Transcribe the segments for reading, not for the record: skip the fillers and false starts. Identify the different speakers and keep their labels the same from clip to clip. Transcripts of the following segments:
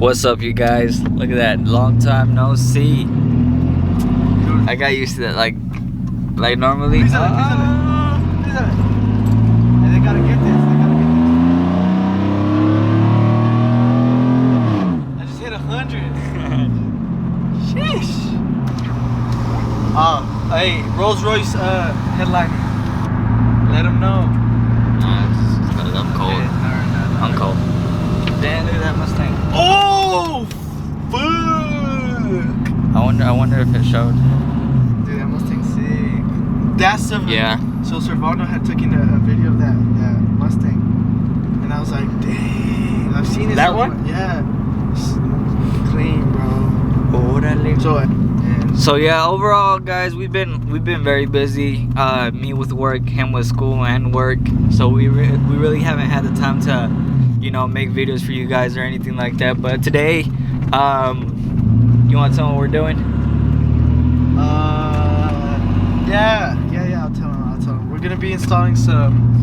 Speaker 1: What's up, you guys? Look at that, long time no see. I got used to that, like normally.
Speaker 2: And they gotta get this. I just hit 100. Sheesh. Hey, Rolls Royce headlining. Let them know.
Speaker 1: It's because I'm cold. I'm cold.
Speaker 2: Damn, look at that Mustang. Oh, fuck!
Speaker 1: I wonder if it showed.
Speaker 2: Dude, that Mustang's sick. That's the
Speaker 1: Yeah.
Speaker 2: So Servano had taken a video of that Mustang, and I was like, dang, I've seen it.
Speaker 1: That one?
Speaker 2: Yeah. It's clean, bro.
Speaker 1: So yeah, overall, guys, we've been very busy. Me with work, him with school and work. So we really haven't had the time to, make videos for you guys or anything like that. But today, you want to tell them what we're doing?
Speaker 2: Yeah. I'll tell them. We're gonna be installing some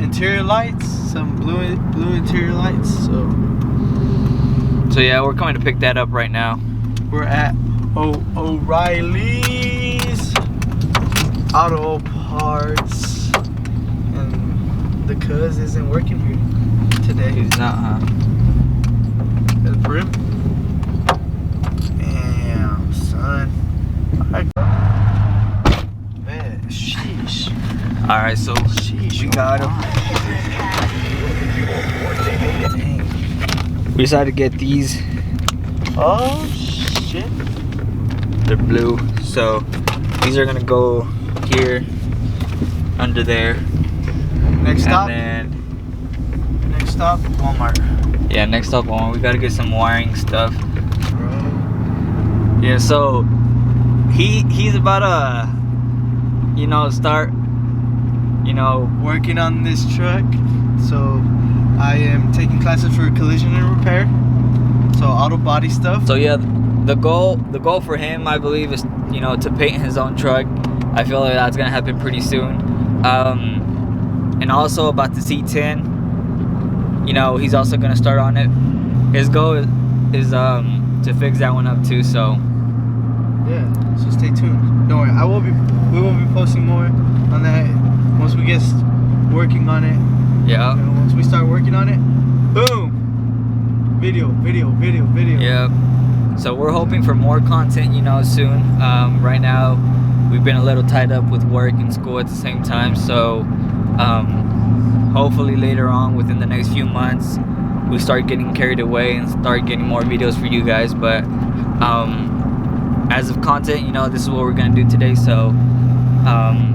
Speaker 2: interior lights, some blue interior lights.
Speaker 1: So yeah, we're coming to pick that up right now.
Speaker 2: We're at O'Reilly's Auto Parts, and the cuz isn't working here today.
Speaker 1: He's not, huh?
Speaker 2: That's for him. Damn, son. Man, sheesh.
Speaker 1: All right, so
Speaker 2: Sheesh,
Speaker 1: we got him.
Speaker 2: Dang.
Speaker 1: We decided to get these.
Speaker 2: Oh shit.
Speaker 1: They're blue, so these are gonna go here, under there.
Speaker 2: Next stop.
Speaker 1: And
Speaker 2: Next stop, Walmart.
Speaker 1: then, yeah, next up on, we gotta get some wiring stuff.
Speaker 2: Bro.
Speaker 1: Yeah, so he's about to, start,
Speaker 2: Working on this truck. So I am taking classes for collision and repair. So auto body stuff.
Speaker 1: So yeah, the goal for him, I believe, is to paint his own truck. I feel like that's gonna happen pretty soon. And also about the C10, he's also gonna start on it. His goal is to fix that one up too. So
Speaker 2: yeah, so stay tuned. Don't worry, we will be posting more on that once we get working on it.
Speaker 1: yeah,
Speaker 2: Once we start working on it, boom, video.
Speaker 1: yeah. So we're hoping for more content, soon. Right now, we've been a little tied up with work and school at the same time. So hopefully later on, within the next few months, we start getting carried away and start getting more videos for you guys. But as of content, this is what we're gonna do today. So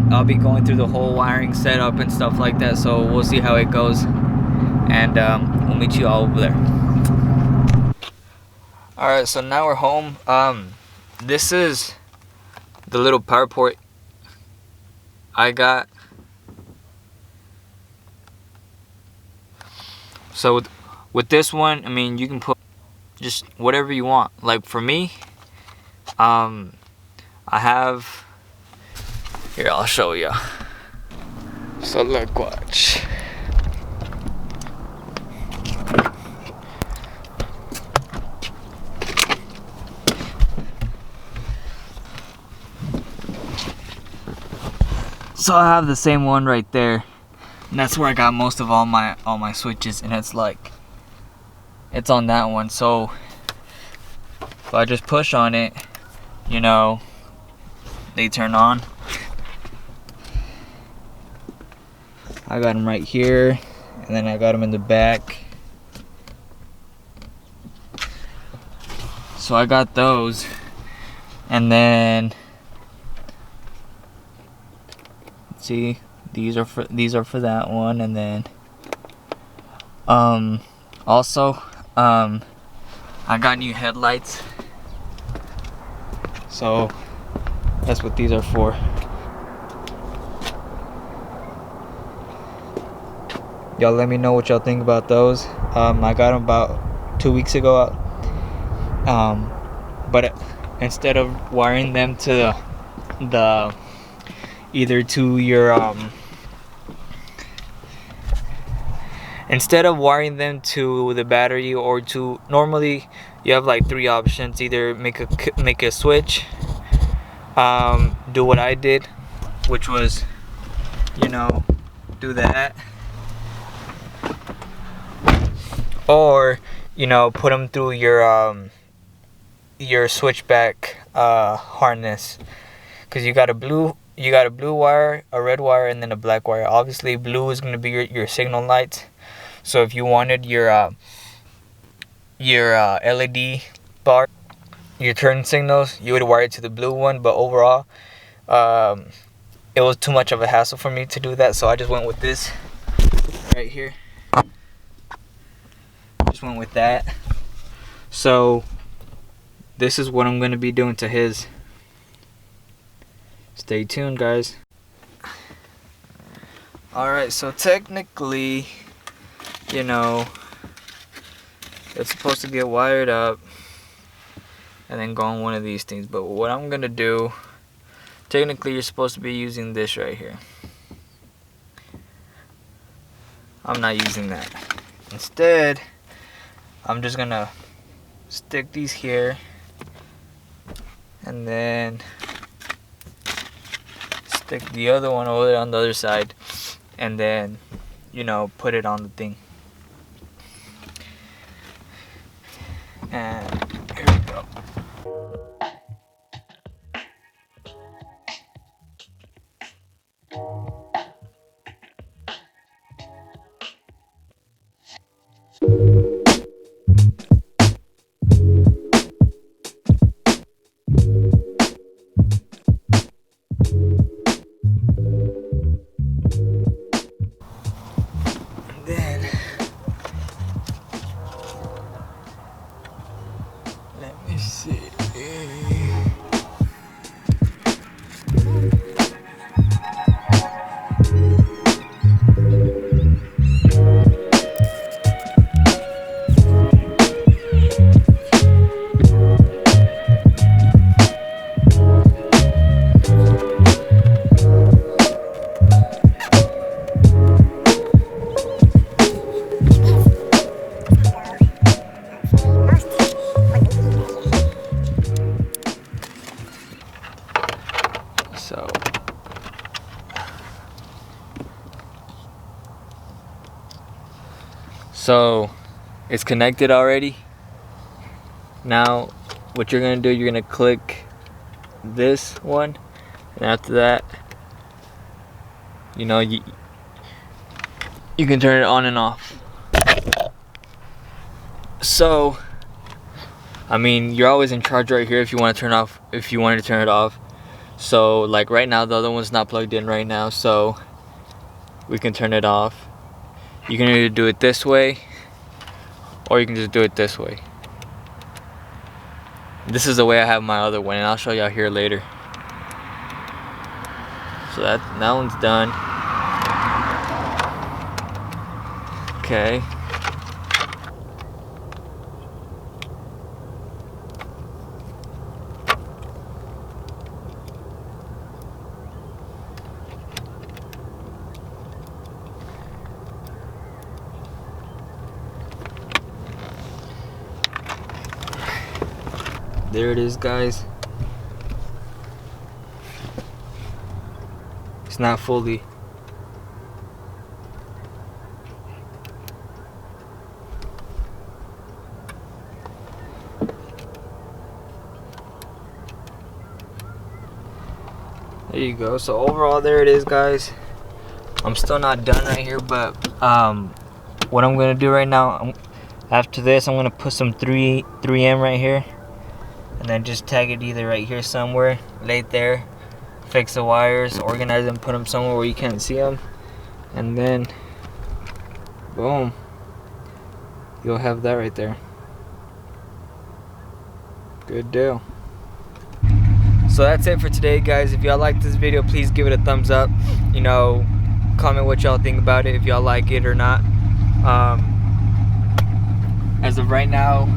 Speaker 1: I'll be going through the whole wiring setup and stuff like that. So we'll see how it goes, and we'll meet you all over there. All right, so now we're home. This is the little power port I got. So with this one, I mean, you can put just whatever you want. Like for me, I have, here, I'll show you. So look, watch. So I have the same one right there, and that's where I got most of all my switches, and it's on that one. So if I just push on it, they turn on. I got them right here, and then I got them in the back. So I got those, and then see, these are for that one, and then also I got new headlights, so that's what these are for. Y'all let me know what y'all think about those. I got them about 2 weeks ago, but instead of wiring them to the either to your instead of wiring them to the battery or to, normally you have like 3 options: either make a switch, do what I did, which was, you know, do that, or, you know, put them through your switchback harness, because you got a blue wire, a red wire, and then a black wire. Obviously blue is going to be your signal lights. So if you wanted your LED bar, your turn signals, you would wire it to the blue one. But overall, it was too much of a hassle for me to do that, so I just went with this right here. Just went with that. So this is what I'm going to be doing to his. Stay tuned, guys. Alright, so technically, you know, it's supposed to get wired up and then go on one of these things. But what I'm going to do, technically you're supposed to be using this right here. I'm not using that. Instead, I'm just going to stick these here and then stick the other one over there on the other side, and then, you know, put it on the thing. And here we go. Let me see. So it's connected already. Now what you're gonna do, you're gonna click this one, and after that, you know, you can turn it on and off. So I mean, you're always in charge right here if you want to turn off, if you wanted to turn it off. So like right now, the other one's not plugged in right now, so we can turn it off. You can either do it this way, or you can just do it this way. This is the way I have my other one, and I'll show y'all here later. So that one's done. Okay. There it is, guys. It's not fully. There you go. So overall, there it is, guys. I'm still not done right here, but what I'm gonna do right now, after this, I'm gonna put some 3M right here, and then just tag it either right here somewhere, lay it there, fix the wires, organize them, put them somewhere where you can't see them, and then boom, you'll have that right there. Good deal. So that's it for today, guys. If y'all like this video, please give it a thumbs up. You know, comment what y'all think about it, if y'all like it or not. As of right now,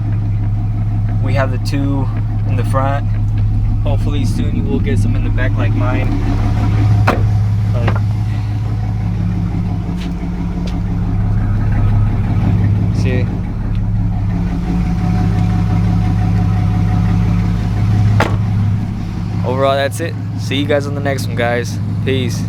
Speaker 1: we have the 2 in the front. Hopefully soon you will get some in the back like mine. overall, that's it. See you guys on the next one, guys. Peace.